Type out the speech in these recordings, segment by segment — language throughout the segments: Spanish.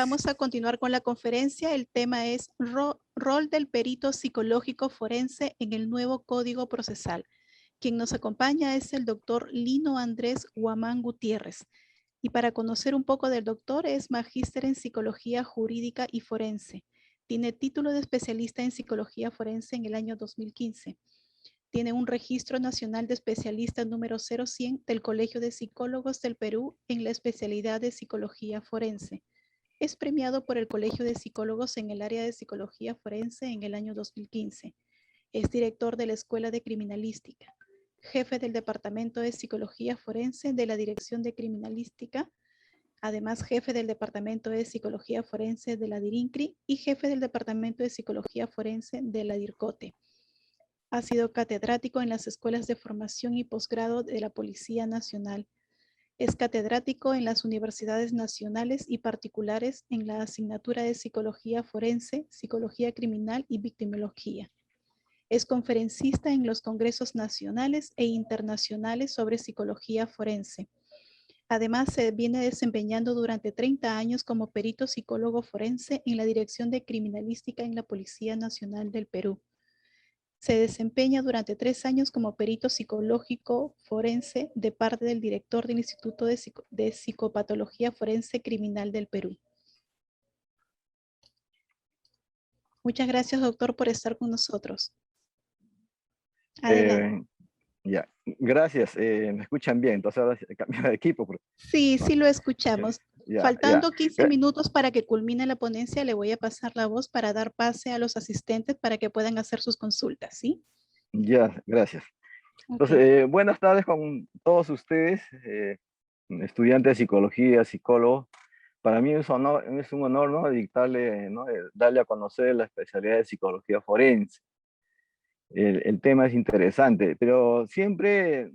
vamos a continuar con la conferencia. El tema es rol del perito psicológico forense en el nuevo Código Procesal. Quien nos acompaña es el doctor Lino Andrés Guamán Gutiérrez. Y para conocer un poco del doctor, es magíster en Psicología Jurídica y Forense. Tiene título de especialista en Psicología Forense en el año 2015. Tiene un registro nacional de especialista número 0100 del Colegio de Psicólogos del Perú en la especialidad de Psicología Forense. Es premiado por el Colegio de Psicólogos en el área de Psicología Forense en el año 2015. Es director de la Escuela de Criminalística, jefe del Departamento de Psicología Forense de la Dirección de Criminalística, además jefe del Departamento de Psicología Forense de la DIRINCRI y jefe del Departamento de Psicología Forense de la DIRCOTE. Ha sido catedrático en las escuelas de formación y posgrado de la Policía Nacional. Es catedrático en las universidades nacionales y particulares en la asignatura de Psicología Forense, Psicología Criminal y Victimología. Es conferencista en los congresos nacionales e internacionales sobre psicología forense. Además, se viene desempeñando durante 30 años como perito psicólogo forense en la Dirección de Criminalística en la Policía Nacional del Perú. Se desempeña durante 3 años como perito psicológico forense de parte del director del Instituto de Psicopatología Forense Criminal del Perú. Muchas gracias, doctor, por estar con nosotros. Adelante. Ya, gracias. Me escuchan bien, entonces ahora cambio de equipo. Sí, sí lo escuchamos. Faltando 15 ya. minutos para que culmine la ponencia, le voy a pasar la voz para dar pase a los asistentes para que puedan hacer sus consultas, ¿sí? Ya, gracias. Entonces, Okay. buenas tardes con todos ustedes, estudiantes de psicología, psicólogos. Para mí es un honor, ¿no? Dictarle, ¿no? Darle a conocer la especialidad de psicología forense. El tema es interesante, pero siempre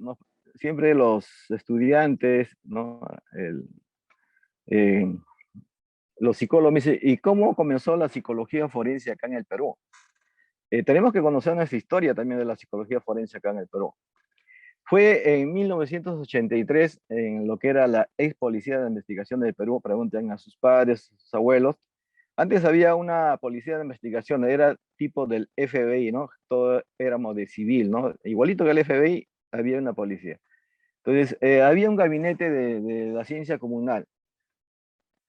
los estudiantes, ¿no? Eh, los psicólogos me dicen, ¿y cómo comenzó la psicología forense acá en el Perú? Tenemos que conocer nuestra historia también de la psicología forense acá en el Perú. Fue en 1983, en lo que era la ex policía de investigación del Perú, pregunten a sus padres, a sus abuelos. Antes había una policía de investigación, era tipo del FBI, ¿no? Todos éramos de civil, ¿no? Igualito que el FBI, había una policía. Entonces, había un gabinete de la ciencia comunal.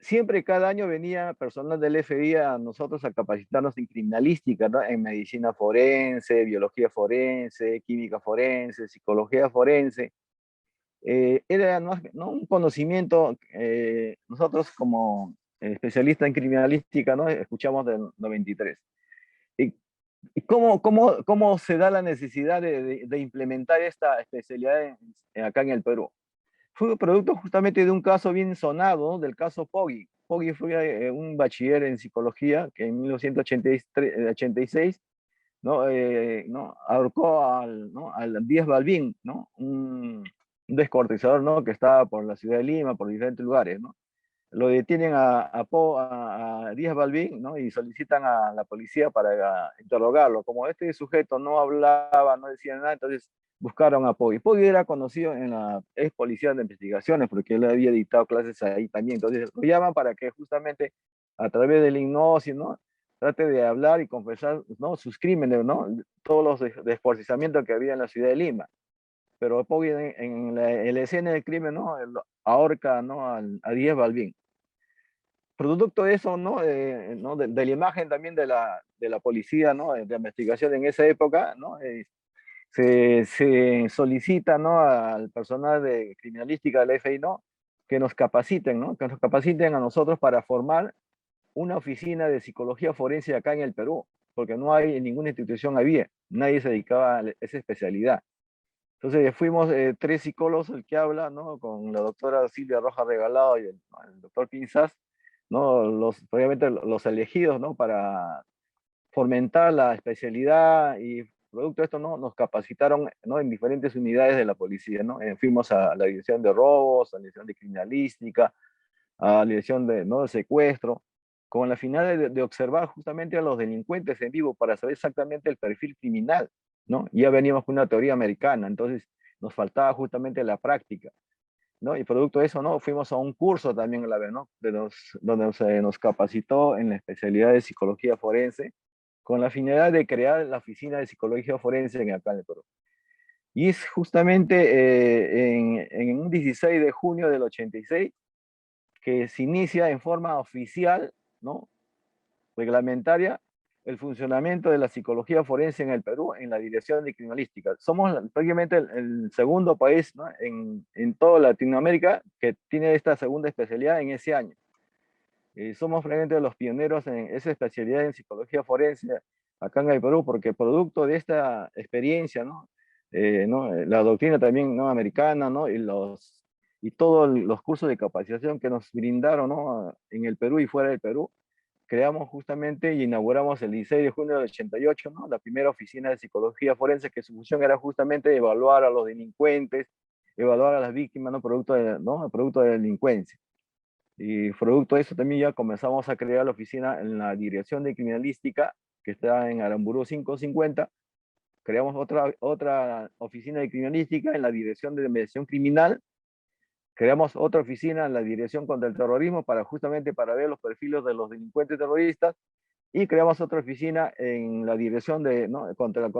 Siempre cada año venía personal del FBI a nosotros a capacitarnos en criminalística, ¿no? En medicina forense, biología forense, química forense, psicología forense. Era ¿no? un conocimiento, nosotros como especialistas en criminalística, ¿no? Escuchamos del 93. ¿Y, cómo se da la necesidad de implementar esta especialidad acá en el Perú? Fue producto justamente de un caso bien sonado, ¿no? Del caso Poggi. Poggi fue un bachiller en psicología que en 1986, ¿no? Ahorcó al Díaz Balbín, ¿no? Un descuartizador, ¿no? Que estaba por la ciudad de Lima, por diferentes lugares, ¿no? Lo detienen a Díaz Balbín, ¿no? Y solicitan a la policía para interrogarlo. Como este sujeto no hablaba, no decía nada, entonces buscaron a Poggi. Poggi era conocido en la ex policía de investigaciones porque él había dictado clases ahí también. Entonces lo llaman para que justamente a través del hipnosis, ¿no? Trate de hablar y confesar, ¿no? Sus crímenes, ¿no? Todos los descuartizamientos que había en la ciudad de Lima. Pero Poggi en la escena del crimen, ¿no? Ahorca, ¿no? A Díaz Balbín. Producto de eso, ¿no? ¿No? De la imagen también de la policía, ¿no? De investigación en esa época, ¿no? Se solicita, ¿no? Al personal de criminalística del FBI, ¿no? Que nos capaciten, ¿no? Que nos capaciten a nosotros para formar una oficina de psicología forense acá en el Perú, porque no hay en ninguna institución había, nadie se dedicaba a esa especialidad. Entonces fuimos 3 psicólogos, el que habla, ¿no? Con la doctora Silvia Rojas Regalado y el doctor Pinzas, ¿no? Obviamente los elegidos, ¿no? Para fomentar la especialidad y producto de esto, ¿no? Nos capacitaron, ¿no? En diferentes unidades de la policía, ¿no? Fuimos a la dirección de robos, a la dirección de criminalística, a la dirección de, ¿no? de secuestro, con la finalidad de observar justamente a los delincuentes en vivo para saber exactamente el perfil criminal, ¿no? Ya veníamos con una teoría americana, entonces nos faltaba justamente la práctica. ¿no? Y producto de eso, ¿no? Fuimos a un curso también en la vez, ¿no? Donde se nos capacitó en la especialidad de psicología forense, con la finalidad de crear la oficina de psicología forense acá en el Perú. Y es justamente en un 16 de junio del 86 que se inicia en forma oficial, ¿no? Reglamentaria, el funcionamiento de la psicología forense en el Perú en la Dirección de Criminalística. Somos prácticamente el segundo país, ¿no? en toda Latinoamérica que tiene esta segunda especialidad en ese año. Somos realmente los pioneros en esa especialidad en psicología forense acá en el Perú, porque producto de esta experiencia, ¿no? La doctrina también, ¿no? Americana, ¿no? Y todos los cursos de capacitación que nos brindaron, ¿no? En el Perú y fuera del Perú, creamos justamente y inauguramos el 16 de junio del 88, ¿no? La primera oficina de psicología forense, que su función era justamente evaluar a los delincuentes, evaluar a las víctimas, ¿no? Producto de delincuencia. Y producto de eso también ya comenzamos a crear la oficina en la Dirección de Criminalística, que está en Aramburu 550. Creamos otra oficina de criminalística en la Dirección de Investigación Criminal. Creamos otra oficina en la Dirección contra el Terrorismo justamente para ver los perfiles de los delincuentes terroristas. Y creamos otra oficina en la Dirección ¿no? contra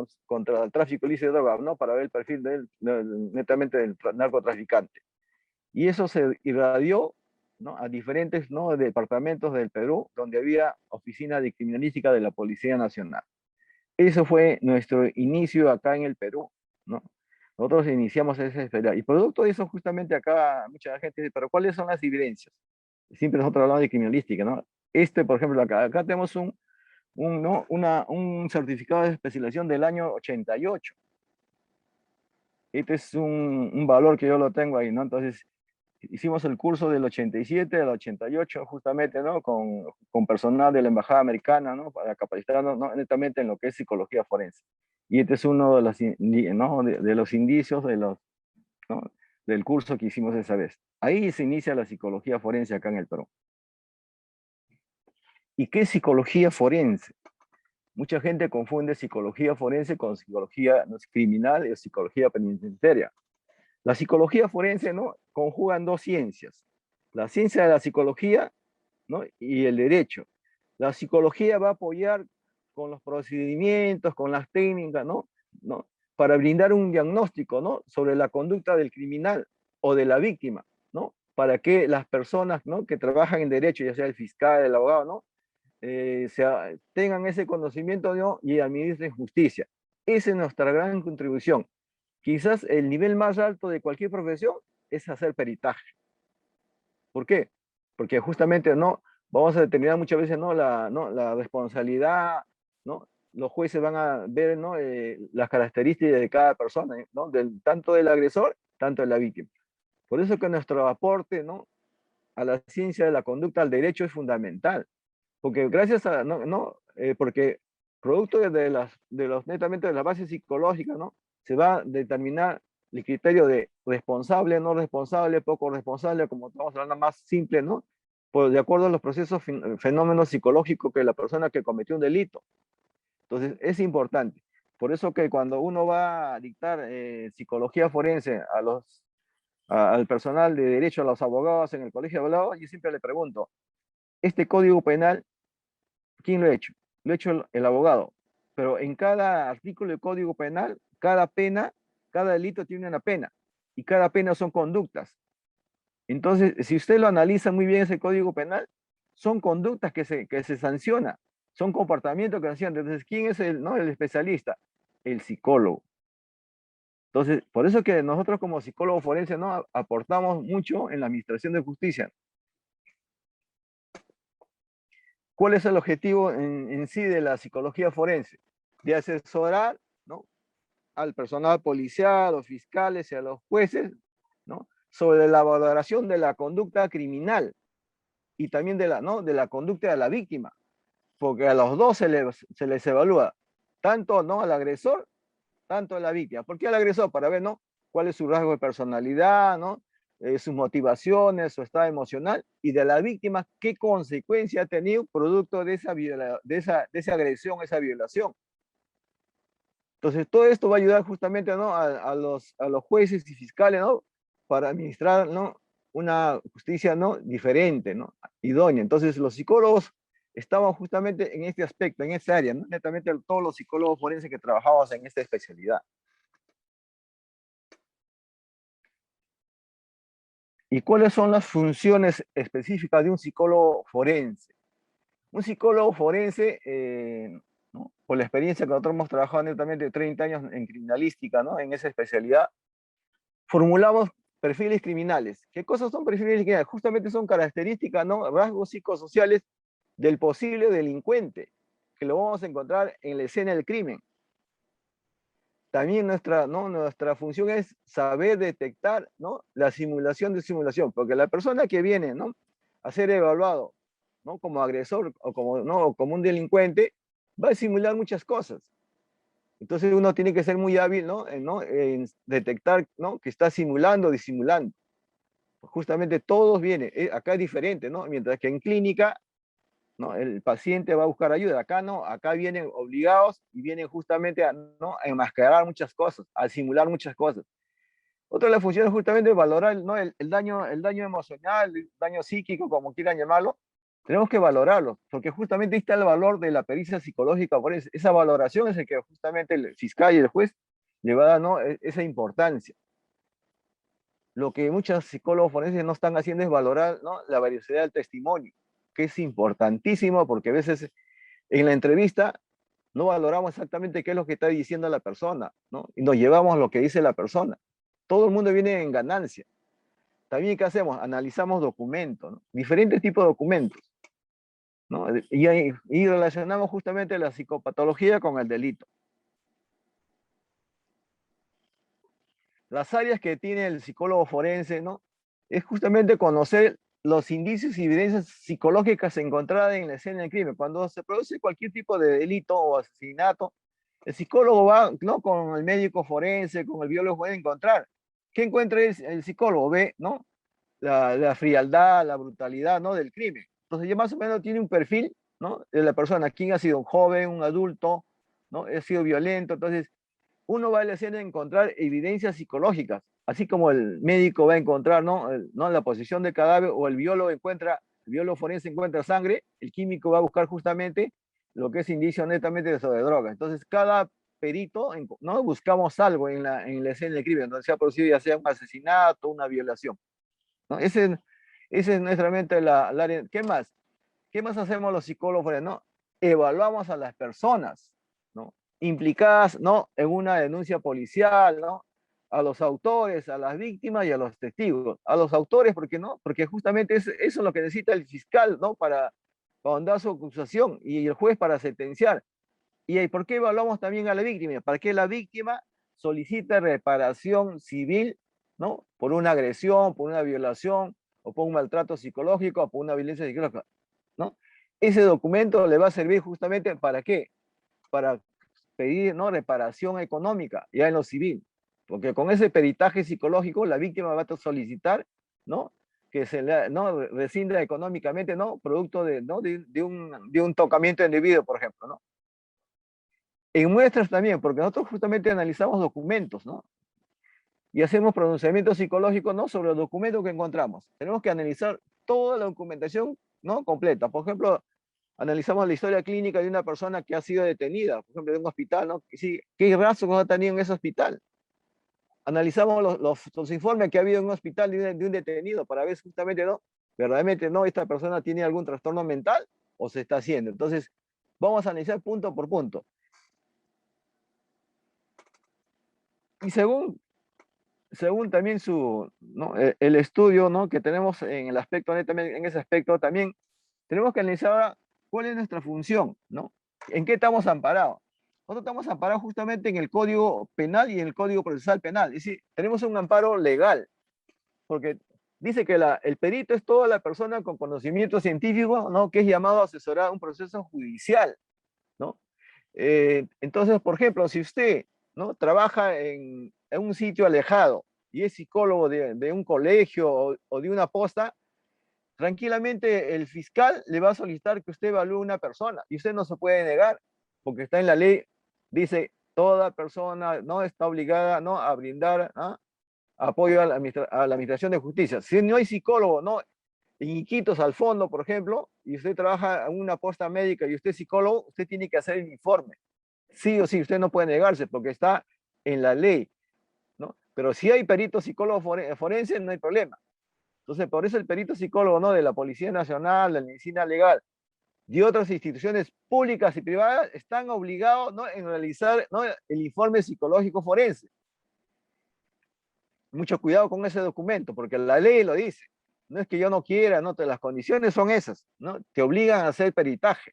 el tráfico ilícito de drogas, ¿no? Para ver el perfil netamente del narcotraficante. Y eso se irradió, ¿no? A diferentes, ¿no? departamentos del Perú, donde había oficina de criminalística de la Policía Nacional. Eso fue nuestro inicio acá en el Perú, ¿no? Nosotros iniciamos esa experiencia. Y producto de eso, justamente acá, mucha gente dice, pero ¿cuáles son las evidencias? Siempre nosotros hablamos de criminalística, ¿no? Por ejemplo, acá tenemos ¿no? un certificado de especialización del año 88. Este es un valor que yo lo tengo ahí, ¿no? Entonces, hicimos el curso del 87 al 88, justamente, ¿no? Con personal de la Embajada Americana, ¿no? Para capacitarnos, ¿no? Netamente en lo que es psicología forense. Y este es uno de ¿no? de los indicios ¿no? del curso que hicimos esa vez. Ahí se inicia la psicología forense acá en el Perú. ¿Y qué es psicología forense? Mucha gente confunde psicología forense con psicología criminal o psicología penitenciaria. La psicología forense, ¿no? Conjugan dos ciencias. La ciencia de la psicología, ¿no? Y el derecho. La psicología va a apoyar con los procedimientos, con las técnicas, ¿no? Para brindar un diagnóstico, ¿no? Sobre la conducta del criminal o de la víctima, ¿no? Para que las personas, ¿no? Que trabajan en derecho, ya sea el fiscal, el abogado, ¿no? Tengan ese conocimiento, ¿no? Y administren justicia. Esa es nuestra gran contribución. Quizás el nivel más alto de cualquier profesión es hacer peritaje. ¿Por qué? Porque justamente no vamos a determinar muchas veces la responsabilidad, ¿no? Los jueces van a ver, ¿no? Las características de cada persona, ¿no? Tanto del agresor, tanto de la víctima. Por eso que nuestro aporte, ¿no? A la ciencia de la conducta, al derecho es fundamental. Porque gracias a, porque producto netamente de las bases psicológicas, ¿no? Se va a determinar el criterio de responsable, no responsable, poco responsable, como estamos hablando más simple, ¿no? Pues de acuerdo a los procesos, fenómenos psicológicos que la persona que cometió un delito. Entonces, es importante. Por eso que cuando uno va a dictar psicología forense al personal de derecho, a los abogados en el colegio de abogados, yo siempre le pregunto, ¿este código penal ¿quién lo ha hecho? Lo ha hecho el abogado. Pero en cada artículo del Código Penal, cada pena, cada delito tiene una pena. Y cada pena son conductas. Entonces, si usted lo analiza muy bien ese Código Penal, son conductas que se sancionan. Son comportamientos que se sancionan. Entonces, ¿quién es el especialista? El psicólogo. Entonces, por eso que nosotros como psicólogos forenses, ¿no? Aportamos mucho en la administración de justicia. ¿Cuál es el objetivo en sí de la psicología forense? De asesorar, ¿no? Al personal policial, a los fiscales y a los jueces, ¿no? Sobre la valoración de la conducta criminal y también ¿no? de la conducta de la víctima, porque a los dos se les evalúa, tanto, ¿no? al agresor, tanto a la víctima. ¿Por qué al agresor? Para ver, ¿no? cuál es su rasgo de personalidad, ¿no? Sus motivaciones, su estado emocional, y de la víctima, qué consecuencia ha tenido producto de esa agresión, esa violación. Entonces, todo esto va a ayudar justamente, ¿no? a los jueces y fiscales, ¿no? para administrar, ¿no?, una justicia, ¿no?, diferente, ¿no?, idónea. Entonces los psicólogos estaban justamente en este aspecto, en esta área, ¿no?, netamente todos los psicólogos forenses que trabajamos en esta especialidad. ¿Y cuáles son las funciones específicas de un psicólogo forense? Un psicólogo forense, ¿no?, por la experiencia que nosotros hemos trabajado netamente 30 años en criminalística, ¿no?, en esa especialidad, formulamos perfiles criminales. ¿Qué cosas son perfiles criminales? Justamente son características, ¿no?, rasgos psicosociales del posible delincuente, que lo vamos a encontrar en la escena del crimen. También nuestra función es saber detectar, ¿no?, la simulación de simulación, porque la persona que viene, ¿no?, a ser evaluado, ¿no?, como agresor o como, ¿no?, como un delincuente, va a simular muchas cosas. Entonces uno tiene que ser muy hábil, en detectar, ¿no?, que está simulando o disimulando. Justamente todos vienen, acá es diferente, ¿no? Mientras que en clínica, ¿no?, el paciente va a buscar ayuda. Acá no, acá vienen obligados y vienen justamente a, ¿no?, a enmascarar muchas cosas, a simular muchas cosas. Otra de las funciones justamente es valorar, ¿no?, el daño emocional, el daño psíquico, como quieran llamarlo. Tenemos que valorarlo, porque justamente ahí está el valor de la pericia psicológica. Por eso, esa valoración es el que justamente el fiscal y el juez le va a dar, ¿no?, esa importancia. Lo que muchos psicólogos forenses no están haciendo es valorar, ¿no?, la veracidad del testimonio, que es importantísimo, porque a veces en la entrevista no valoramos exactamente qué es lo que está diciendo la persona, ¿no?, y nos llevamos lo que dice la persona. Todo el mundo viene en ganancia. También, ¿qué hacemos? Analizamos documentos, ¿no?, diferentes tipos de documentos, ¿no?, y relacionamos justamente la psicopatología con el delito. Las áreas que tiene el psicólogo forense, ¿no?, es justamente conocer los indicios y evidencias psicológicas encontradas en la escena del crimen. Cuando se produce cualquier tipo de delito o asesinato, el psicólogo va, ¿no?, con el médico forense, con el biólogo, puede encontrar. ¿Qué encuentra el psicólogo? Ve, ¿no?, la frialdad, la brutalidad, ¿no?, del crimen. Entonces ya más o menos tiene un perfil, ¿no?, de la persona. ¿Quién ha sido? Un joven, un adulto, ¿no?, ha sido violento. Entonces uno va a la escena a encontrar evidencias psicológicas, así como el médico va a encontrar, ¿no?, la posición del cadáver, o el biólogo forense encuentra sangre, el químico va a buscar justamente lo que es indicio netamente de droga. Entonces, cada perito, ¿no?, buscamos algo en la escena del crimen, donde se ha producido ya sea un asesinato, una violación, ¿no? Ese es nuestra mente, la área. ¿Qué más? ¿Qué más hacemos los psicólogos forenses? ¿No? Evaluamos a las personas, ¿no?, implicadas, ¿no?, en una denuncia policial, ¿no?, a los autores, a las víctimas y a los testigos. A los autores, ¿por qué no? Porque justamente eso es lo que necesita el fiscal, ¿no?, para ahondar su acusación, y el juez para sentenciar. ¿Y por qué evaluamos también a la víctima? Para que la víctima solicite reparación civil, ¿no?, por una agresión, por una violación, o por un maltrato psicológico, o por una violencia psicológica, ¿no? Ese documento le va a servir justamente ¿para qué? Para pedir, ¿no?, reparación económica, ya en lo civil. Porque con ese peritaje psicológico, la víctima va a solicitar, ¿no?, que se le, ¿no?, rescinda económicamente, ¿no?, producto de, ¿no?, de un tocamiento indebido, por ejemplo, ¿no? En muestras también, porque nosotros justamente analizamos documentos, ¿no?, y hacemos pronunciamientos psicológicos, ¿no?, sobre los documentos que encontramos. Tenemos que analizar toda la documentación, ¿no?, completa. Por ejemplo, analizamos la historia clínica de una persona que ha sido detenida, por ejemplo, de un hospital, ¿no? ¿Qué rasgos ha tenido en ese hospital? Analizamos los informes que ha habido en un hospital de un detenido para ver justamente, ¿no?, verdaderamente, ¿no?, esta persona tiene algún trastorno mental o se está haciendo. Entonces, vamos a analizar punto por punto. Y según también ¿no?, el estudio, ¿no?, que tenemos en el aspecto, también en ese aspecto también, tenemos que analizar cuál es nuestra función, ¿no? ¿En qué estamos amparados? Nosotros estamos amparados justamente en el Código Penal y en el Código Procesal Penal. Es decir, tenemos un amparo legal, porque dice que el perito es toda la persona con conocimiento científico, ¿no?, que es llamado a asesorar un proceso judicial, ¿no? Entonces, por ejemplo, si usted, ¿no?, trabaja en un sitio alejado y es psicólogo de un colegio o de una posta, tranquilamente el fiscal le va a solicitar que usted evalúe a una persona y usted no se puede negar, porque está en la ley, dice, toda persona no está obligada, ¿no?, a brindar, ¿ah?, apoyo a a la administración de justicia. Si no hay psicólogo, ¿no? En Iquitos, al fondo, por ejemplo, y usted trabaja en una posta médica y usted es psicólogo, usted tiene que hacer el informe. Sí o sí, usted no puede negarse porque está en la ley, ¿no? Pero si hay perito psicólogo forense, no hay problema. Entonces, por eso el perito psicólogo, ¿no? De la Policía Nacional, de la Medicina Legal, y otras instituciones públicas y privadas están obligados, ¿no? En realizar, ¿no? El informe psicológico forense. Mucho cuidado con ese documento, porque la ley lo dice. No es que yo no quiera, ¿no? Las condiciones son esas, ¿no? Te obligan a hacer peritaje,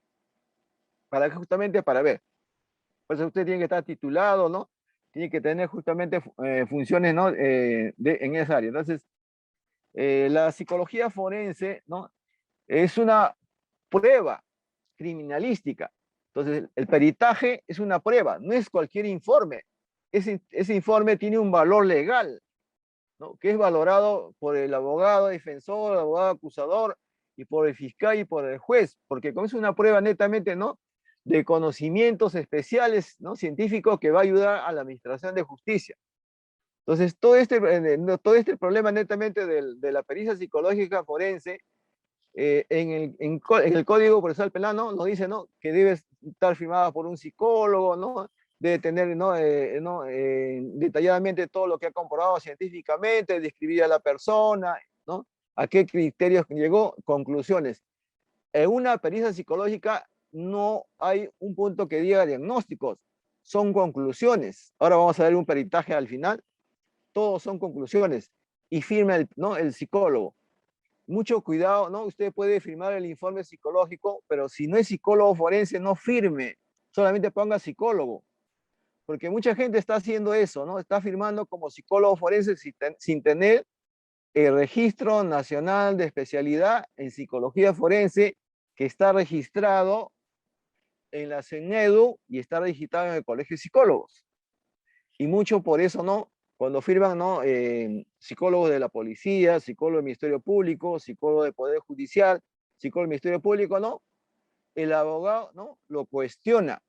justamente para ver. Por eso usted tiene que estar titulado, ¿no? Tiene que tener justamente funciones, ¿no? En esa área. Entonces, la psicología forense, ¿no? Es una prueba criminalística. Entonces, el peritaje es una prueba, no es cualquier informe. Ese informe tiene un valor legal, ¿no? Que es valorado por el abogado defensor, el abogado acusador, y por el fiscal y por el juez, porque como es una prueba netamente, ¿no? De conocimientos especiales, ¿no? Científicos, que va a ayudar a la administración de justicia. Entonces, todo este problema netamente de la pericia psicológica forense, en el Código Procesal Penal, ¿no? Nos dice, ¿no? Que debe estar firmada por un psicólogo, ¿no? Debe tener, ¿no? Detalladamente todo lo que ha comprobado científicamente, describir a la persona, ¿no? A qué criterios llegó, conclusiones. En una pericia psicológica no hay un punto que diga diagnósticos, son conclusiones. Ahora vamos a ver un peritaje al final, todos son conclusiones, y firma ¿no? El psicólogo. Mucho cuidado, ¿no? Usted puede firmar el informe psicológico, pero si no es psicólogo forense, no firme, solamente ponga psicólogo, porque mucha gente está haciendo eso, ¿no? Está firmando como psicólogo forense sin tener el registro nacional de especialidad en psicología forense, que está registrado en la CENEDU y está registrado en el Colegio de Psicólogos. Y mucho por eso, ¿no? Cuando firman, ¿no? Psicólogos de la policía, psicólogos del Ministerio Público, psicólogos del Poder Judicial, psicólogo del Ministerio Público, ¿no? El abogado, ¿no? Lo cuestiona.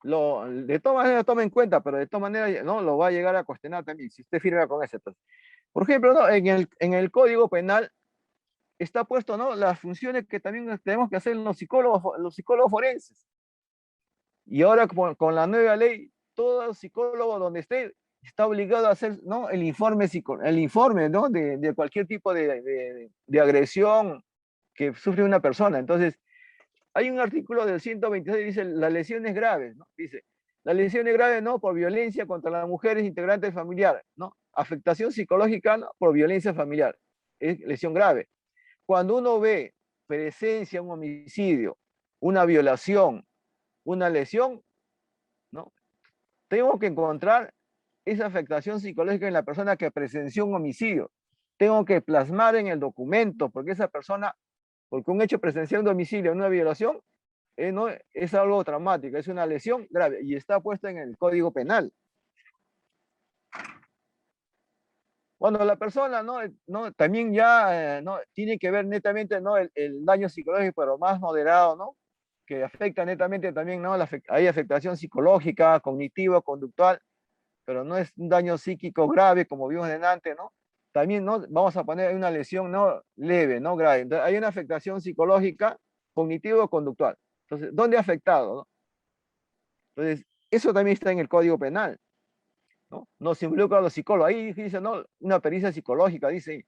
De todas maneras toma en cuenta, pero de todas maneras, ¿no? Lo va a llegar a cuestionar también, si usted firma con ese. Por ejemplo, ¿no? En el Código Penal está puesto, ¿no? Las funciones que también tenemos que hacer los psicólogos forenses. Y ahora con la nueva ley, todo psicólogo donde esté está obligado a hacer, ¿no? El informe, ¿no? De cualquier tipo de agresión que sufre una persona. Entonces, hay un artículo del 126 que dice las lesiones graves, ¿no? Dice, las lesiones graves, ¿no? Por violencia contra las mujeres integrantes familiares, ¿no? Afectación psicológica, ¿no? Por violencia familiar, es lesión grave. Cuando uno ve presencia, un homicidio, una violación, una lesión, ¿no? Tengo que encontrar esa afectación psicológica en la persona que presenció un homicidio. Tengo que plasmar en el documento, porque esa persona, porque un hecho presencial de homicidio, una violación, no, es algo traumático, es una lesión grave y está puesta en el Código Penal. Cuando la persona, ¿no? También ya, ¿no? Tiene que ver netamente, ¿no? El daño psicológico, pero más moderado, ¿no? Que afecta netamente también, ¿no? Hay afectación psicológica, cognitiva, conductual, pero no es un daño psíquico grave, como vimos antes, ¿no? También, ¿no? Vamos a poner una lesión, ¿no? Leve, no grave. Entonces, hay una afectación psicológica, cognitivo-conductual. Entonces, ¿dónde ha afectado, no? Entonces, eso también está en el Código Penal, ¿no? Nos involucra a los psicólogos. Ahí dice, ¿no? Una pericia psicológica, dice.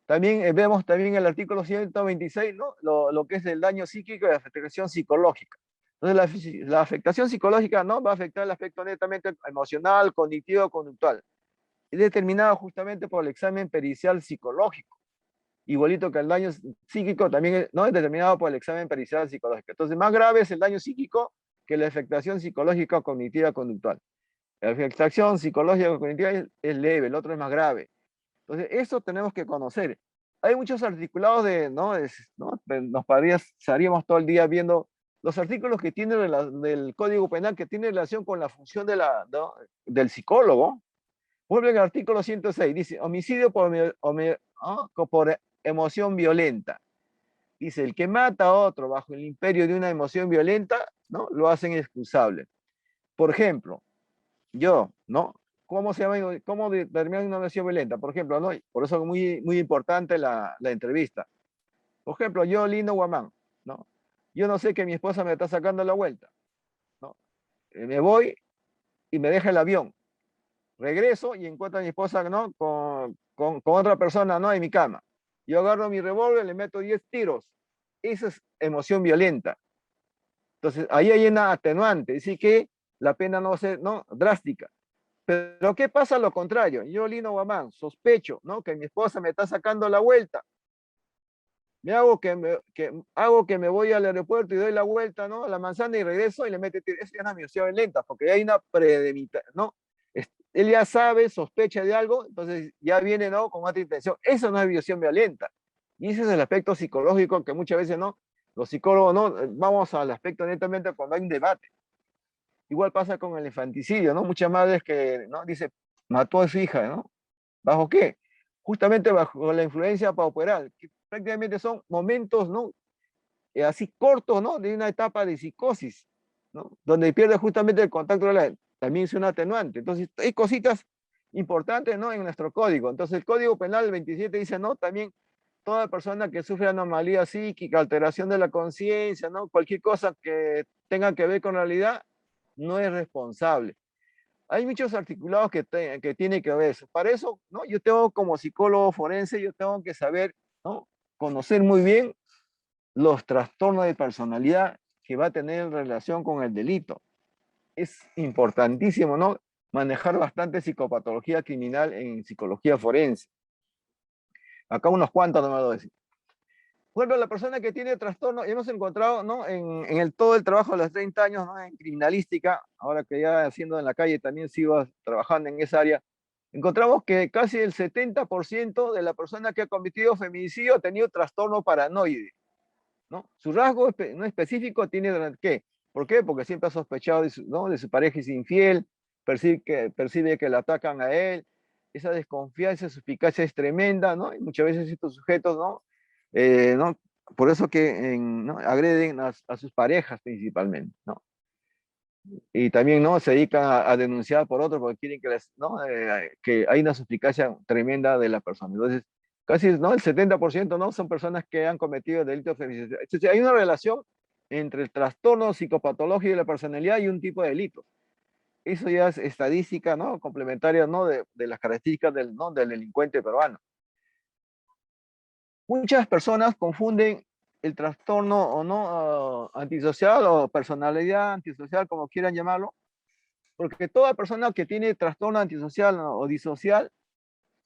También vemos también el artículo 126, ¿no? Lo que es el daño psíquico y la afectación psicológica. Entonces, la afectación psicológica, ¿no? Va a afectar el aspecto netamente emocional, cognitivo, conductual. Es determinado justamente por el examen pericial psicológico. Igualito que el daño psíquico, también ¿no? Es determinado por el examen pericial psicológico. Entonces, más grave es el daño psíquico que la afectación psicológica o cognitiva conductual. La afectación psicológica o cognitiva es leve, el otro es más grave. Entonces, eso tenemos que conocer. Hay muchos articulados ¿no? Nos pasaríamos todo el día viendo los artículos que tiene del Código Penal que tiene relación con la función ¿no? del psicólogo. Por ejemplo, en el artículo 106 dice, homicidio por emoción violenta. Dice, el que mata a otro bajo el imperio de una emoción violenta, ¿no? Lo hacen excusable. Por ejemplo, yo, ¿no? ¿cómo se llama? ¿Cómo determinar una violación violenta? Por ejemplo, ¿no? Por eso es muy, muy importante la entrevista. Por ejemplo, yo, Lino Guamán, ¿no? Yo no sé que mi esposa me está sacando la vuelta, ¿no? Me voy y me deja el avión. Regreso y encuentro a mi esposa, ¿no? Con otra persona, ¿no? En mi cama. Yo agarro mi revólver y le meto 10 tiros. Esa es emoción violenta. Entonces, ahí hay una atenuante, es decir, que la pena no va a ser, ¿no? Drástica. Pero ¿qué pasa a lo contrario? Yo, Lino Guamán, sospecho, ¿no? Que mi esposa me está sacando la vuelta. Hago que me voy al aeropuerto y doy la vuelta, ¿no? A la manzana y regreso y le mete tiro. Eso ya es una violación lenta, porque hay una ¿no? Él ya sabe, sospecha de algo, entonces ya viene, ¿no? Con otra intención. Eso no es violación violenta. Y ese es el aspecto psicológico que muchas veces, ¿no? Los psicólogos, ¿no? Vamos al aspecto netamente cuando hay un debate. Igual pasa con el infanticidio, ¿no? Muchas madres que, ¿no? Dice, mató a su hija, ¿no? ¿Bajo qué? Justamente bajo la influencia pauperal, que prácticamente son momentos, ¿no? Así cortos, ¿no? De una etapa de psicosis, ¿no? Donde pierde justamente el contacto de también es un atenuante. Entonces, hay cositas importantes, ¿no? En nuestro código. Entonces, el Código Penal el 27 dice, ¿no? También toda persona que sufre anomalía psíquica, alteración de la conciencia, ¿no? Cualquier cosa que tenga que ver con realidad, no es responsable. Hay muchos articulados que tienen que ver eso. Para eso, ¿no? Yo tengo como psicólogo forense, yo tengo que saber, ¿no? Conocer muy bien los trastornos de personalidad que va a tener en relación con el delito. Es importantísimo, ¿no? Manejar bastante psicopatología criminal en psicología forense. Acá unos cuantos no me lo decir. Por ejemplo, la persona que tiene trastorno, hemos encontrado, ¿no? Todo el trabajo de los 30 años, ¿no? En criminalística, ahora que ya haciendo en la calle también sigo trabajando en esa área, encontramos que casi el 70% de la persona que ha cometido feminicidio ha tenido trastorno paranoide, ¿no? Su rasgo no específico tiene ¿qué? ¿Por qué? Porque siempre ha sospechado de ¿no? de su pareja es infiel, percibe que le atacan a él, esa desconfianza, suspicacia es tremenda, ¿no? Y muchas veces estos sujetos, ¿no? ¿No? Por eso que ¿no? agreden a sus parejas principalmente, ¿no? Y también, ¿no? Se dedican a denunciar por otros porque quieren ¿no? Que hay una suspicacia tremenda de la persona. Entonces, casi, ¿no? El 70%, ¿no? Son personas que han cometido delitos feminicidios. Entonces, hay una relación entre el trastorno psicopatológico de la personalidad y un tipo de delito. Eso ya es estadística, ¿no? Complementaria, ¿no? De las características ¿no? del delincuente peruano. Muchas personas confunden el trastorno o no antisocial o personalidad antisocial, como quieran llamarlo, porque toda persona que tiene trastorno antisocial o disocial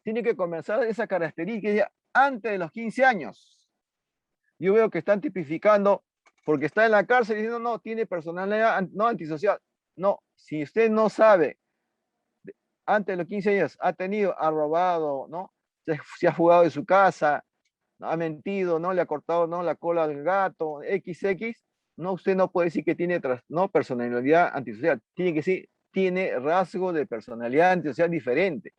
tiene que comenzar esa característica antes de los 15 años. Yo veo que están tipificando porque está en la cárcel diciendo, no, tiene personalidad no antisocial. No, si usted no sabe, antes de los 15 años ha robado, ¿no? Se ha fugado de su casa, ha mentido, ¿no? Le ha cortado, ¿no? La cola al gato, XX, no, usted no puede decir que tiene ¿no? personalidad antisocial. Tiene que decir, tiene rasgo de personalidad antisocial diferente.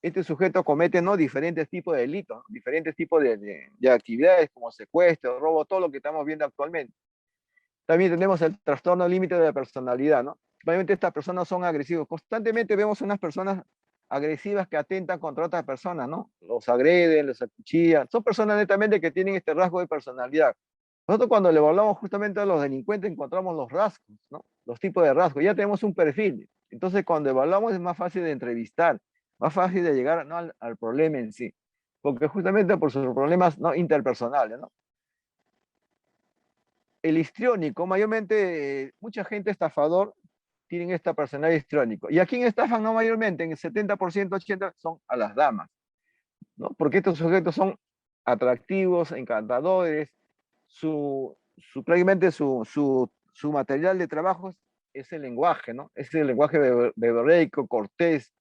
Este sujeto comete, ¿no? diferentes tipos de delitos, ¿no? Diferentes tipos de actividades como secuestro, robo, todo lo que estamos viendo actualmente. También tenemos el trastorno límite de la personalidad, ¿no? Obviamente estas personas son agresivos. Constantemente vemos unas personas agresivas que atentan contra otras personas, ¿no? Los agreden, los acuchillan. Son personas netamente que tienen este rasgo de personalidad. Nosotros cuando le hablamos justamente a los delincuentes encontramos los rasgos, ¿no? Los tipos de rasgos. Ya tenemos un perfil. Entonces cuando evaluamos es más fácil de entrevistar, más fácil de llegar, ¿no? al problema en sí. Porque justamente por sus problemas, ¿no? interpersonales, ¿no? El histriónico, mayormente, mucha gente estafador tienen esta personalidad histriónico. ¿Y a quién estafan? No mayormente, en el 70%, 80% son a las damas, ¿no? Porque estos sujetos son atractivos, encantadores, prácticamente su material de trabajo es el lenguaje, ¿no? Es el lenguaje beberreico, cortés,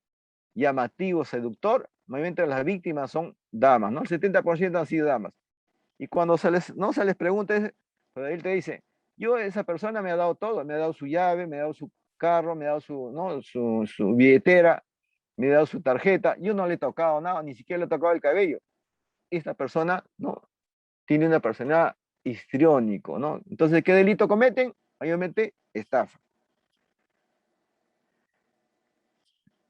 llamativo, seductor. Mayormente las víctimas son damas, ¿no? El 70% han sido damas. Y cuando no se les pregunta, pero él te dice, yo, esa persona me ha dado todo, me ha dado su llave, me ha dado su carro, me ha dado ¿no? su billetera, me ha dado su tarjeta, yo no le he tocado nada, ni siquiera le he tocado el cabello. Esta persona, ¿no? Tiene una personalidad histriónico, ¿no? Entonces, ¿qué delito cometen? Obviamente, estafa.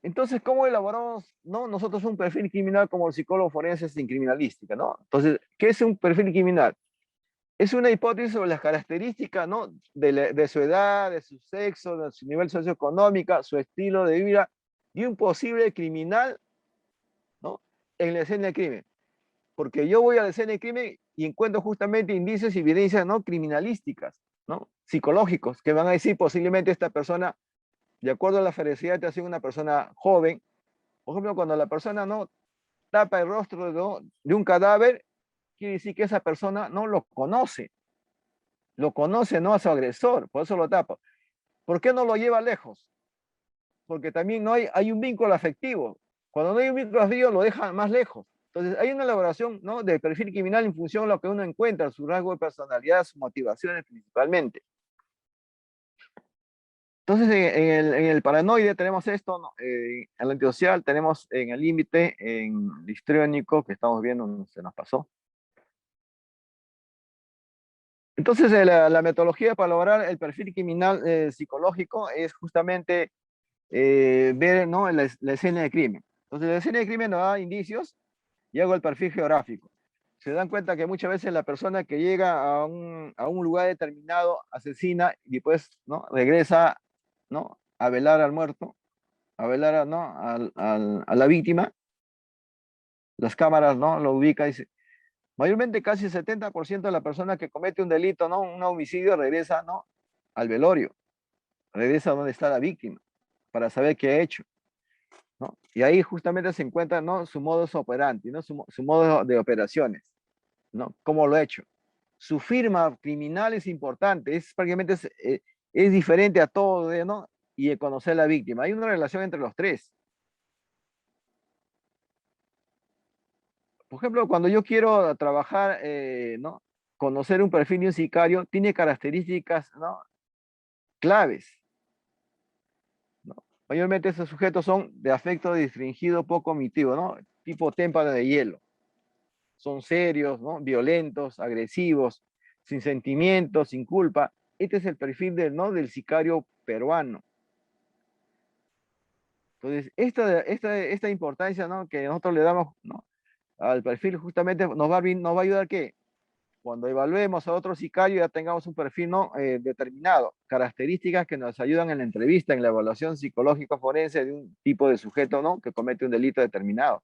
Entonces, ¿cómo elaboramos, no, nosotros un perfil criminal como el psicólogo forense en criminalística, ¿no? Entonces, ¿qué es un perfil criminal? Es una hipótesis sobre las características, ¿no? De su edad, de su sexo, de su nivel socioeconómico, su estilo de vida, y un posible criminal, ¿no? En la escena del crimen. Porque yo voy a la escena del crimen y encuentro justamente indicios y evidencias, ¿no? Criminalísticas, ¿no? Psicológicos, que van a decir posiblemente esta persona, de acuerdo a la felicidad, te hace una persona joven. Por ejemplo, cuando la persona no tapa el rostro, ¿no? De un cadáver, quiere decir que esa persona no lo conoce, no a su agresor, por eso lo tapa. ¿Por qué no lo lleva lejos? Porque también no hay un vínculo afectivo. Cuando no hay un vínculo afectivo, lo deja más lejos. Entonces, hay una elaboración, ¿no? Del perfil criminal en función de lo que uno encuentra, su rasgo de personalidad, sus motivaciones principalmente. Entonces, en el paranoide tenemos esto, ¿no? En el antisocial tenemos en el límite, en el histriónico, que estamos viendo, se nos pasó. Entonces, la metodología para lograr el perfil criminal psicológico es justamente ver, ¿no? La escena de crimen. Entonces, la escena de crimen nos da indicios y hago el perfil geográfico. Se dan cuenta que muchas veces la persona que llega a un lugar determinado asesina y después, ¿no? Regresa, ¿no? A velar al muerto, a velar, ¿no? A la víctima. Las cámaras, ¿no? Lo ubica y dice, mayormente casi el 70% de la persona que comete un delito, ¿no? Un homicidio regresa, ¿no? Al velorio, regresa a donde está la víctima para saber qué ha hecho, ¿no? Y ahí justamente se encuentra, ¿no? Su modus operandi, ¿no? Su modo de operaciones, ¿no? ¿Cómo lo ha hecho? Su firma criminal es importante, es prácticamente es diferente a todo, ¿no? Y de conocer a la víctima. Hay una relación entre los tres. Por ejemplo, cuando yo quiero trabajar, ¿no? Conocer un perfil de un sicario, tiene características, ¿no? Claves, ¿no? Mayormente esos sujetos son de afecto distingido poco omitivo, ¿no? Tipo témpano de hielo. Son serios, ¿no? Violentos, agresivos, sin sentimientos, sin culpa. Este es el perfil del, ¿no? Del sicario peruano. Entonces, esta importancia, ¿no? Que nosotros le damos, ¿no? Al perfil justamente nos va a ayudar que cuando evaluemos a otro sicario ya tengamos un perfil, ¿no? Determinado, características que nos ayudan en la entrevista, en la evaluación psicológica forense de un tipo de sujeto, ¿no? Que comete un delito determinado.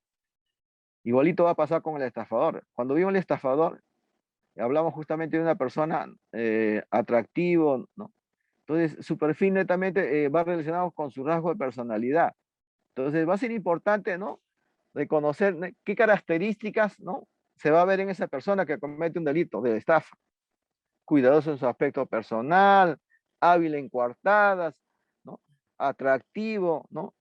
Igualito va a pasar con el estafador. Cuando vimos el estafador, hablamos justamente de una persona atractivo, ¿no? Entonces, su perfil netamente va relacionado con su rasgo de personalidad. Entonces, va a ser importante, ¿no? Reconocer, ¿no? Qué características, ¿no? Se va a ver en esa persona que comete un delito de estafa. Cuidadoso en su aspecto personal, hábil en coartadas, ¿no? Atractivo, ¿no?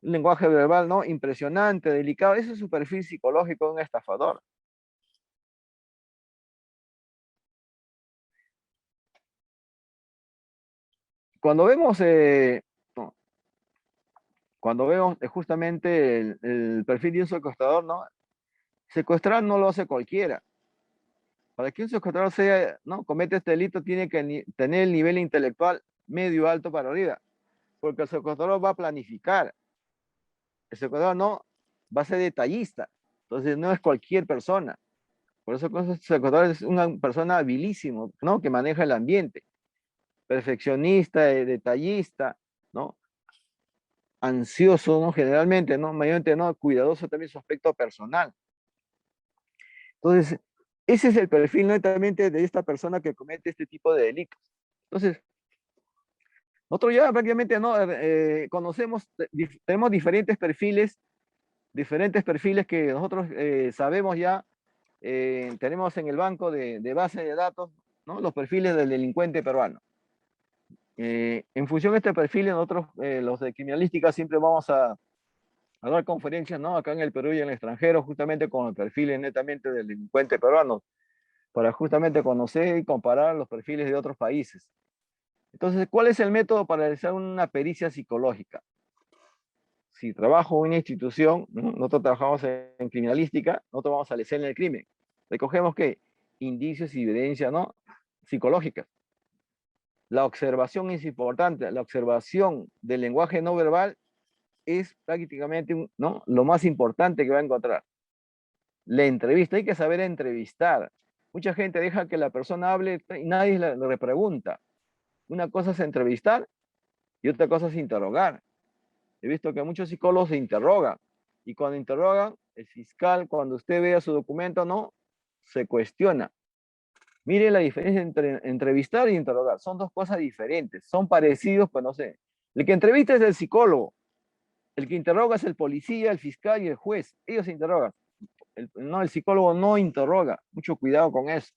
Un lenguaje verbal, ¿no? Impresionante, delicado. Ese es su perfil psicológico de un estafador. Cuando vemos, no, cuando vemos justamente el perfil de un secuestrador, ¿no? Secuestrar no lo hace cualquiera. Para que un secuestrador sea, ¿no? Comete este delito, tiene que tener el nivel intelectual medio alto para arriba. Porque el secuestrador va a planificar. El secuestrador no va a ser detallista. Entonces no es cualquier persona. Por eso el secuestrador es una persona habilísimo, ¿no? Que maneja el ambiente. Perfeccionista, detallista, ¿no? Ansioso, ¿no? Generalmente, ¿no? Mayormente, ¿no? Cuidadoso también su aspecto personal. Entonces, ese es el perfil netamente de esta persona que comete este tipo de delitos. Entonces, nosotros ya prácticamente no conocemos, tenemos diferentes perfiles que nosotros sabemos ya, tenemos en el banco de base de datos, ¿no? Los perfiles del delincuente peruano. En función de este perfil, nosotros, los de criminalística, siempre vamos a dar conferencias, ¿no? Acá en el Perú y en el extranjero, justamente con el perfil netamente del delincuente peruano, para justamente conocer y comparar los perfiles de otros países. Entonces, ¿cuál es el método para realizar una pericia psicológica? Si trabajo en una institución, ¿no? Nosotros trabajamos en criminalística, nosotros vamos a la escena del crimen. Recogemos ¿qué? Indicios y evidencia, ¿no? Psicológica. La observación es importante, la observación del lenguaje no verbal es prácticamente ¿no? lo más importante que va a encontrar. La entrevista, hay que saber entrevistar. Mucha gente deja que la persona hable y nadie le repregunta. Una cosa es entrevistar y otra cosa es interrogar. He visto que muchos psicólogos se interrogan y cuando interrogan, el fiscal, cuando usted vea su documento, no, se cuestiona. Mire la diferencia entre entrevistar y interrogar. Son dos cosas diferentes. Son parecidos, pues no sé. El que entrevista es el psicólogo. El que interroga es el policía, el fiscal y el juez. Ellos se interrogan. El psicólogo no interroga. Mucho cuidado con eso.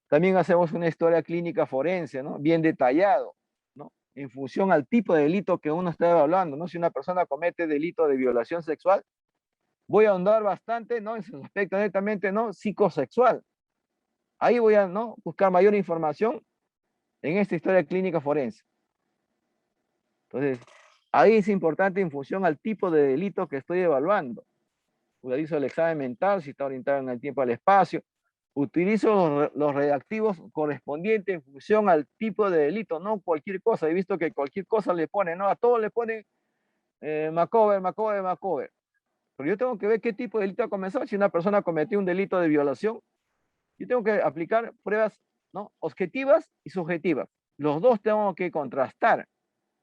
También hacemos una historia clínica forense, ¿no? Bien detallado, ¿no? En función al tipo de delito que uno está evaluando, ¿no? Si una persona comete delito de violación sexual, voy a ahondar bastante, ¿no? En sus aspectos netamente, ¿no? Psicosexual. Ahí voy a, ¿no? Buscar mayor información en esta historia clínica forense. Entonces, ahí es importante en función al tipo de delito que estoy evaluando. Utilizo el examen mental, si está orientado en el tiempo al espacio. Utilizo los redactivos correspondientes en función al tipo de delito, no cualquier cosa. He visto que cualquier cosa le pone, ¿no? A todos le ponen Macover. Pero yo tengo que ver qué tipo de delito ha comenzado. Si una persona cometió un delito de violación, yo tengo que aplicar pruebas, ¿no? Objetivas y subjetivas. Los dos tengo que contrastar,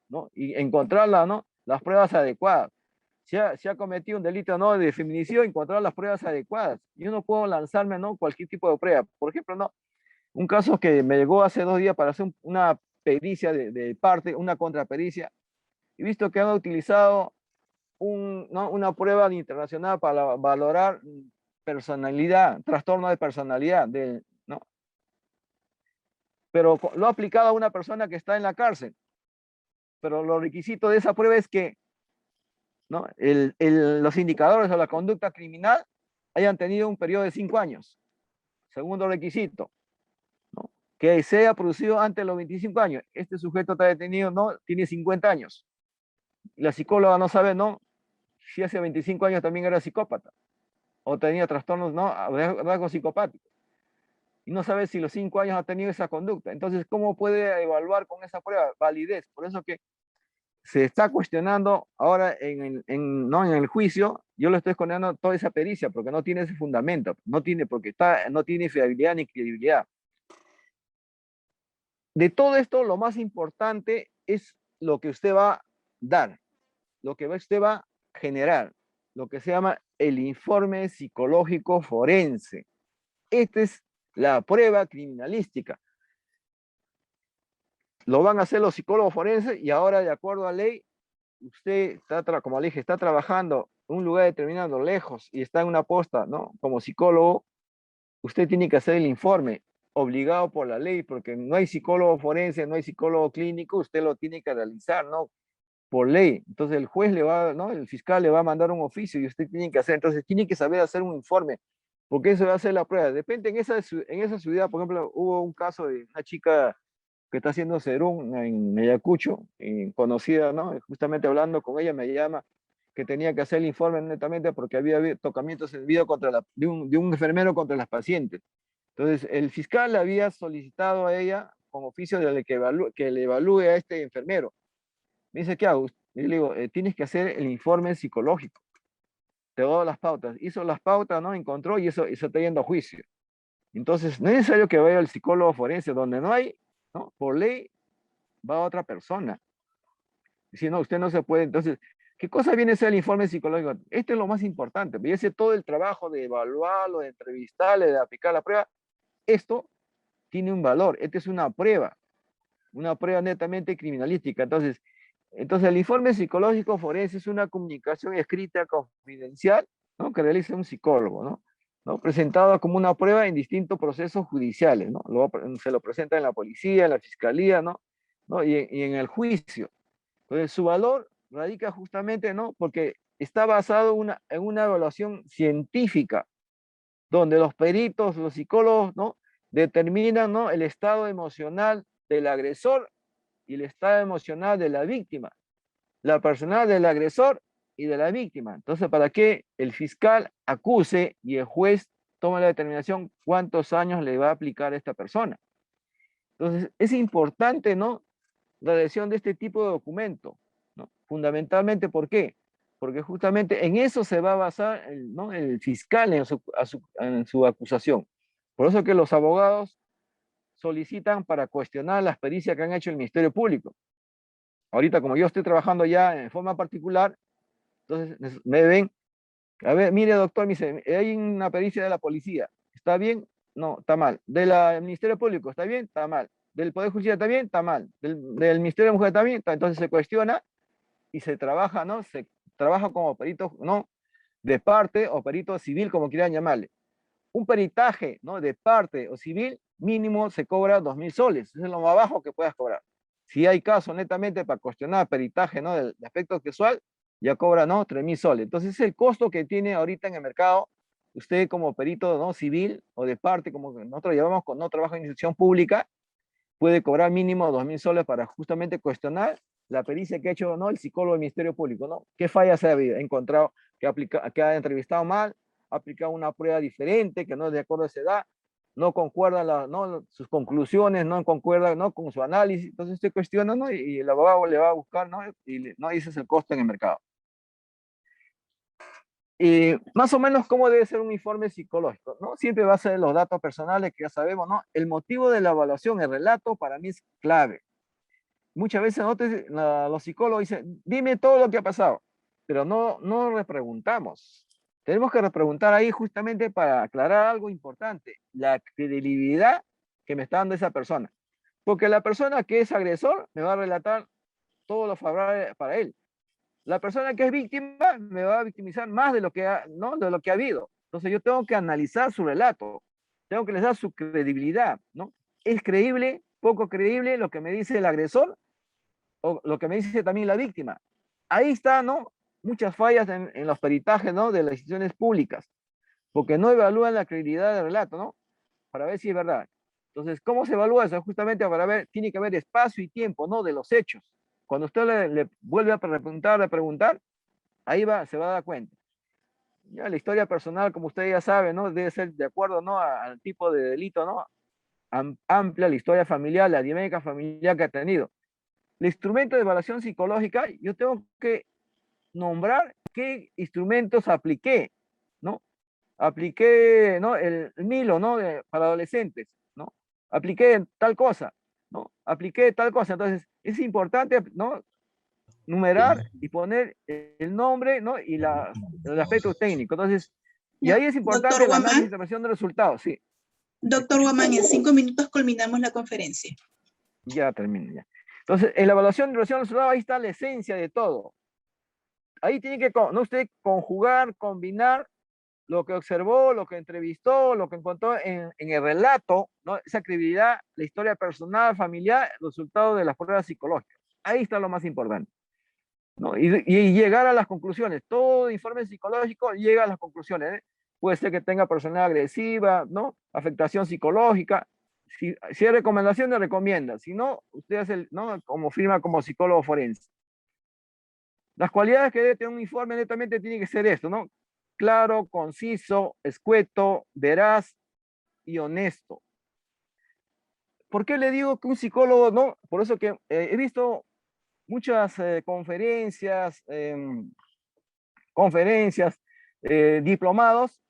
¿no? Y encontrar ¿no? las pruebas adecuadas. Si ha cometido un delito no de feminicidio, encontrar las pruebas adecuadas. Yo no puedo lanzarme no cualquier tipo de prueba. Por ejemplo, no, un caso que me llegó hace 2 días para hacer una pericia de parte, una contrapericia. He visto que han utilizado ¿no? una prueba internacional para valorar personalidad, trastorno de personalidad, ¿no? Pero lo ha aplicado a una persona que está en la cárcel. Pero los requisitos de esa prueba es que ¿no? Los indicadores o la conducta criminal hayan tenido un periodo de 5 años. Segundo requisito, ¿no? Que se haya producido antes de los 25 años. Este sujeto está detenido, ¿no? Tiene 50 años. Y la psicóloga no sabe, ¿no? Si hace 25 años también era psicópata o tenía trastornos, ¿no? Rasgos psicopáticos. Y no sabe si los 5 años ha tenido esa conducta. Entonces, ¿cómo puede evaluar con esa prueba? Validez. Por eso que se está cuestionando ahora ¿no? en el juicio, yo lo estoy cuestionando toda esa pericia porque no tiene ese fundamento, no tiene fiabilidad ni credibilidad. De todo esto, lo más importante es lo que usted va a dar, lo que usted va a generar, lo que se llama el informe psicológico forense. Esta es la prueba criminalística. Lo van a hacer los psicólogos forenses y ahora, de acuerdo a ley, usted está, como le dije, está trabajando en un lugar determinado lejos y está en una posta, ¿no? Como psicólogo, usted tiene que hacer el informe obligado por la ley, porque no hay psicólogo forense, no hay psicólogo clínico, usted lo tiene que realizar, ¿no? Por ley. Entonces el juez le va, ¿no? El fiscal le va a mandar un oficio y usted tiene que hacer, entonces tiene que saber hacer un informe, porque eso va a ser la prueba. Depende, en esa ciudad, por ejemplo, hubo un caso de una chica que está haciendo serum en Ayacucho, conocida, ¿no? Justamente hablando con ella me llama que tenía que hacer el informe netamente porque había habido tocamientos indebidos de un enfermero contra las pacientes. Entonces, el fiscal le había solicitado a ella con oficio de que le evalúe a este enfermero. Me dice, ¿qué hago? Y le digo, tienes que hacer el informe psicológico. Te doy las pautas. Hizo las pautas, ¿no? Encontró y eso está yendo a juicio. Entonces, no es necesario que vaya al psicólogo forense, donde no hay, ¿no? Por ley, va a otra persona. Si no, usted no se puede. Entonces, ¿qué cosa viene a ser el informe psicológico? Este es lo más importante. Y ese todo el trabajo de evaluarlo, de entrevistarle, de aplicar la prueba, esto tiene un valor. Esta es una prueba netamente criminalística. Entonces el informe psicológico forense es una comunicación escrita confidencial, ¿no? Que realiza un psicólogo, ¿no? ¿No? Presentado como una prueba en distintos procesos judiciales, ¿no? Se lo presenta en la policía, en la fiscalía, ¿no? ¿No? Y en el juicio. Entonces, su valor radica justamente, ¿no? Porque está basado en una evaluación científica, donde los peritos, los psicólogos, ¿no? Determinan, ¿no? El estado emocional del agresor y el estado emocional de la víctima, la personalidad del agresor y de la víctima. Entonces, para que el fiscal acuse y el juez tome la determinación cuántos años le va a aplicar a esta persona. Entonces, es importante, ¿no? La adhesión de este tipo de documento. ¿no? Fundamentalmente, ¿por qué? Porque justamente en eso se va a basar ¿no? el fiscal en su acusación. Por eso que los abogados solicitan para cuestionar las pericias que han hecho el Ministerio Público. Ahorita, como yo estoy trabajando ya en forma particular, entonces me ven, a ver, mire doctor, me dice, hay una pericia de la policía, ¿está bien? No, está mal. Del Ministerio Público, ¿está bien? Está mal. Del Poder Judicial, ¿está bien? Está mal. Del Ministerio de Mujer, ¿está bien? Entonces se cuestiona y se trabaja, ¿no? Se trabaja como perito, ¿no? De parte o perito civil, como quieran llamarle. Un peritaje, ¿no? De parte o civil, mínimo se cobra 2.000 soles. Eso es lo más bajo que puedas cobrar. Si hay caso netamente para cuestionar peritaje, ¿no? De aspecto sexual, ya cobra, ¿no? 3.000 soles. Entonces, es el costo que tiene ahorita en el mercado, usted como perito, ¿no? Civil o de parte, como nosotros llamamos, cuando no trabaja en institución pública, puede cobrar mínimo 2.000 soles para justamente cuestionar la pericia que ha hecho, ¿no? El psicólogo del Ministerio Público, ¿no? ¿Qué fallas se ha encontrado? Que ha entrevistado mal, ha aplicado una prueba diferente, que no es de acuerdo a esa edad, no concuerdan ¿no? sus conclusiones, no concuerdan, ¿no? Con su análisis. Entonces usted cuestiona, ¿no? Y el abogado le va a buscar, ¿no? ¿no? Ese es el costo en el mercado. Más o menos cómo debe ser un informe psicológico, ¿no? Siempre va a ser los datos personales que ya sabemos, ¿no? El motivo de la evaluación, el relato, para mí es clave. Muchas veces los psicólogos dicen, dime todo lo que ha pasado, pero no repreguntamos. Tenemos que repreguntar ahí justamente para aclarar algo importante, la credibilidad que me está dando esa persona. Porque la persona que es agresor me va a relatar todo lo favorable para él. La persona que es víctima me va a victimizar más de lo que ¿no? De lo que ha habido. Entonces yo tengo que analizar su relato, tengo que analizar su credibilidad, ¿no? ¿Es creíble, poco creíble lo que me dice el agresor o lo que me dice también la víctima? Ahí está, ¿no? Muchas fallas en los peritajes, ¿no? De las instituciones públicas, porque no evalúan la credibilidad del relato, ¿no? Para ver si es verdad. Entonces, ¿cómo se evalúa eso? Justamente para ver, tiene que haber espacio y tiempo, ¿no? De los hechos. Cuando usted le vuelve a preguntar, ahí se va a dar cuenta. Ya la historia personal, como usted ya sabe, ¿no? Debe ser de acuerdo, ¿no? Al tipo de delito, ¿no? Amplia la historia familiar, la dinámica familiar que ha tenido. El instrumento de evaluación psicológica, yo tengo que nombrar qué instrumentos apliqué, ¿no? Apliqué, ¿no? El Milo, ¿no? Para adolescentes, ¿no? Apliqué tal cosa, ¿no? Apliqué tal cosa. Entonces, es importante, ¿no? Numerar y poner el nombre, ¿no? Y el aspecto técnico. Entonces, y ahí es Doctor importante el análisis Guamán, y interpretación de resultados, sí. doctor Guamán, en 5 minutos culminamos la conferencia. Ya termino, ya. Entonces, en la evaluación de resultados, ahí está la esencia de todo. Ahí tiene que, ¿no? Usted conjugar, combinar lo que observó, lo que entrevistó, lo que encontró en el relato, ¿no? Esa credibilidad, la historia personal, familiar, el resultado de las pruebas psicológicas. Ahí está lo más importante, ¿no? Y llegar a las conclusiones. Todo informe psicológico llega a las conclusiones, ¿eh? Puede ser que tenga personalidad agresiva, ¿no? Afectación psicológica. Si hay recomendaciones, recomienda. Si no, usted hace, ¿no? Como firma como psicólogo forense. Las cualidades que debe tener un informe netamente tiene que ser esto, ¿no? Claro, conciso, escueto, veraz y honesto. ¿Por qué le digo que un psicólogo, no? Por eso que he visto muchas conferencias, diplomados.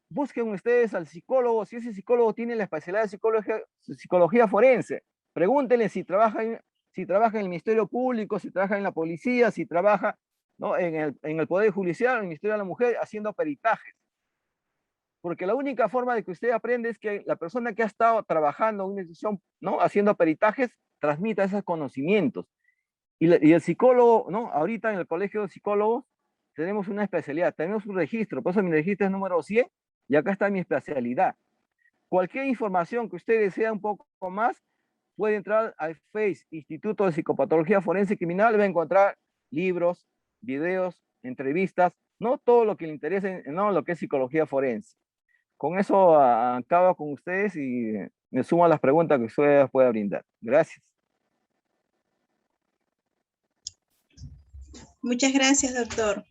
Busquen ustedes al psicólogo, si ese psicólogo tiene la especialidad de psicología forense. Pregúntenle si trabaja en el Ministerio Público, si trabaja en la policía, si trabaja, ¿no? en el Poder Judicial, en el Ministerio de la Mujer, haciendo peritajes. Porque la única forma de que usted aprende es que la persona que ha estado trabajando en una institución, ¿no? Haciendo peritajes, transmita esos conocimientos. Y el psicólogo, ¿no? Ahorita en el colegio de psicólogos tenemos una especialidad, tenemos un registro, por eso mi registro es número 100 y acá está mi especialidad. Cualquier información que usted desea un poco más, puede entrar al Face, Instituto de Psicopatología Forense Criminal, va a encontrar libros, videos, entrevistas, no todo lo que le interese, no lo que es psicología forense. Con eso acabo con ustedes y me sumo a las preguntas que ustedes puedan brindar. Gracias. Muchas gracias, doctor.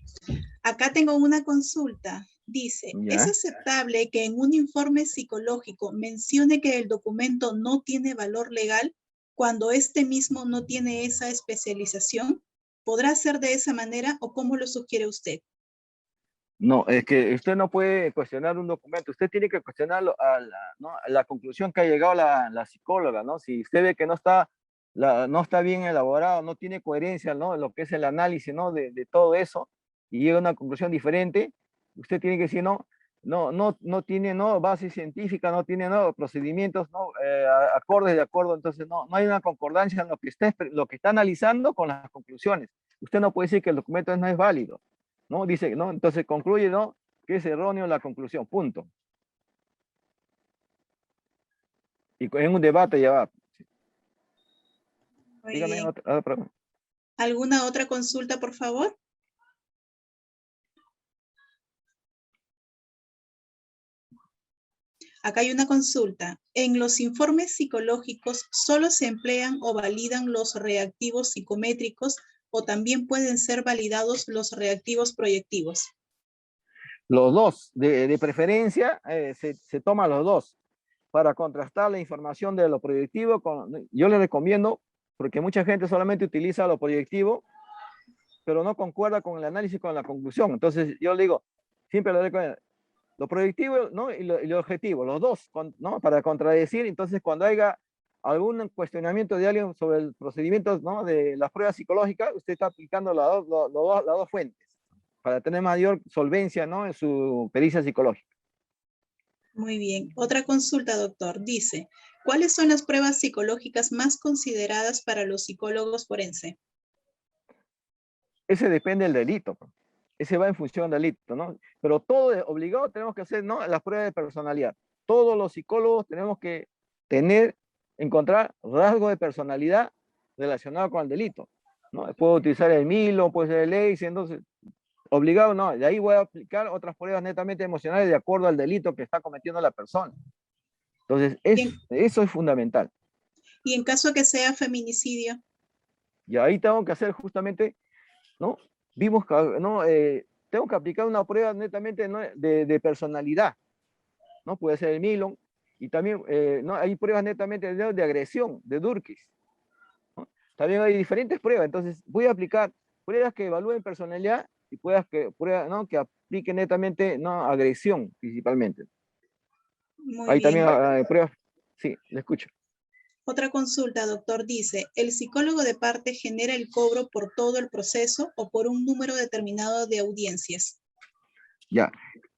Acá tengo una consulta. Dice, ¿es ¿Ya? aceptable que en un informe psicológico mencione que el documento no tiene valor legal cuando este mismo no tiene esa especialización? ¿Podrá ser de esa manera o cómo lo sugiere usted? No, es que usted no puede cuestionar un documento, usted tiene que cuestionarlo a ¿no? a la conclusión que ha llegado la psicóloga, ¿no? Si usted ve que no está bien elaborado, no tiene coherencia, ¿no? Lo que es el análisis, ¿no? De todo eso, y llega a una conclusión diferente, usted tiene que decir, no tiene, ¿no? Base científica, no tiene, ¿no? Procedimientos, ¿no? Acordes de acuerdo, entonces no hay una concordancia en lo que está analizando con las conclusiones. Usted no puede decir que el documento no es válido. ¿No? Dice, ¿no? Entonces concluye, ¿no? Que es erróneo la conclusión, punto. Y en un debate ya va. Muy Dígame bien. otra pregunta. ¿Alguna otra consulta, por favor? Acá hay una consulta. En los informes psicológicos, ¿solo se emplean o validan los reactivos psicométricos o también pueden ser validados los reactivos proyectivos? Los dos, de preferencia, se toman los dos para contrastar la información de lo proyectivo. Yo le recomiendo, porque mucha gente solamente utiliza lo proyectivo, pero no concuerda con el análisis, con la conclusión. Entonces yo le digo, siempre le recomiendo, lo proyectivo, ¿no? y lo objetivo, los dos, ¿no? Para contradecir. Entonces, cuando haya algún cuestionamiento de alguien sobre el procedimiento, ¿no? de las pruebas psicológicas, usted está aplicando las dos fuentes para tener mayor solvencia, ¿no? en su pericia psicológica. Muy bien. Otra consulta, doctor. Dice, ¿cuáles son las pruebas psicológicas más consideradas para los psicólogos forenses? Ese depende del delito. Ese va en función del delito, ¿no? Pero todo obligado tenemos que hacer, ¿no? Las pruebas de personalidad. Todos los psicólogos tenemos que encontrar rasgos de personalidad relacionados con el delito, ¿no? Puedo utilizar el Milo, puede ser el EIS, entonces, obligado, no. De ahí voy a aplicar otras pruebas netamente emocionales de acuerdo al delito que está cometiendo la persona. Entonces, eso es fundamental. Y en caso que sea feminicidio. Y ahí tengo que hacer justamente, ¿no? Vimos que, ¿no? Tengo que aplicar una prueba netamente, ¿no? de personalidad, ¿no? Puede ser el Milon, y también, ¿no? Hay pruebas netamente de agresión, de Durkheim, ¿no? También hay diferentes pruebas, entonces voy a aplicar pruebas que evalúen personalidad y pruebas, ¿no? que apliquen netamente, ¿no? agresión, principalmente. Muy Hay bien. también pruebas, sí, le escucho. Otra consulta, doctor, dice, ¿el psicólogo de parte genera el cobro por todo el proceso o por un número determinado de audiencias? Ya.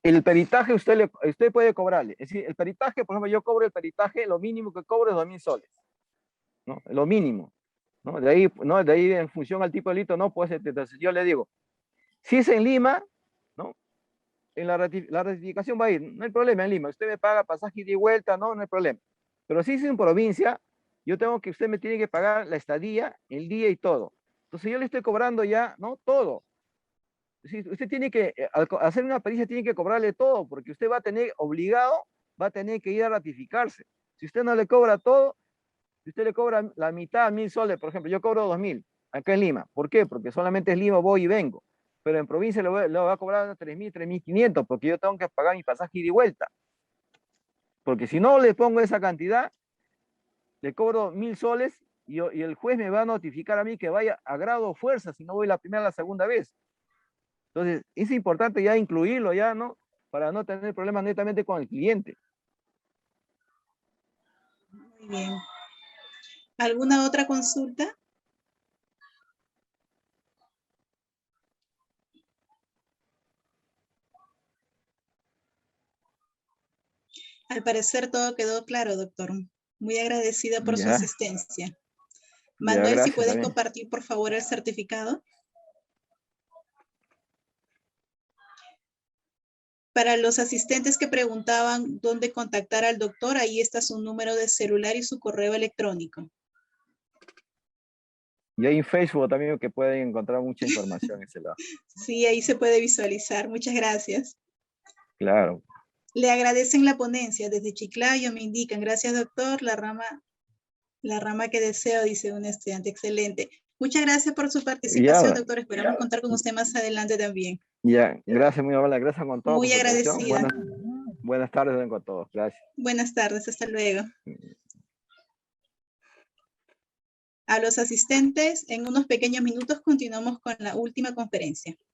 El peritaje usted puede cobrarle. Es decir, el peritaje, por ejemplo, yo cobro el peritaje, lo mínimo que cobro es 2.000 soles. ¿No? Lo mínimo. ¿No? De ahí, en función al tipo de delito, no puede ser. Entonces, yo le digo, si es en Lima, ¿no? La ratificación va a ir, no hay problema en Lima. Usted me paga pasaje ida y vuelta, no hay problema. Pero si es en provincia, usted me tiene que pagar la estadía, el día y todo. Entonces yo le estoy cobrando ya, ¿no? Todo. Usted tiene que, al hacer una pericia, tiene que cobrarle todo, porque usted va a tener que ir a ratificarse. Si usted no le cobra todo, si usted le cobra la mitad, 1.000 soles, por ejemplo, yo cobro 2.000 acá en Lima. ¿Por qué? Porque solamente es Lima, voy y vengo. Pero en provincia le va a cobrar 3.000, 3.500, porque yo tengo que pagar mi pasaje ida y vuelta. Porque si no le pongo esa cantidad, le cobro 1.000 soles y el juez me va a notificar a mí que vaya a grado o fuerza si no voy la primera o la segunda vez. Entonces, es importante ya incluirlo ya, ¿no? Para no tener problemas netamente con el cliente. Muy bien. ¿Alguna otra consulta? Al parecer todo quedó claro, doctor. Muy agradecida por su Ya, asistencia. ya, Manuel, si gracias puede también. compartir, por favor, el certificado. Para los asistentes que preguntaban dónde contactar al doctor, ahí está su número de celular y su correo electrónico. Y hay en Facebook también que pueden encontrar mucha información en ese lado. Sí, ahí se puede visualizar. Muchas gracias. Claro. Le agradecen la ponencia. Desde Chiclayo me indican, gracias doctor, la rama que deseo, dice un estudiante. Excelente. Muchas gracias por su participación, Ya, doctor. Esperamos contar con usted más adelante también. ya, gracias, muy amable. Gracias con todo por Muy su atención. agradecida. Buenas tardes con todos. Gracias. Buenas tardes. Hasta luego. A los asistentes, en unos pequeños minutos continuamos con la última conferencia.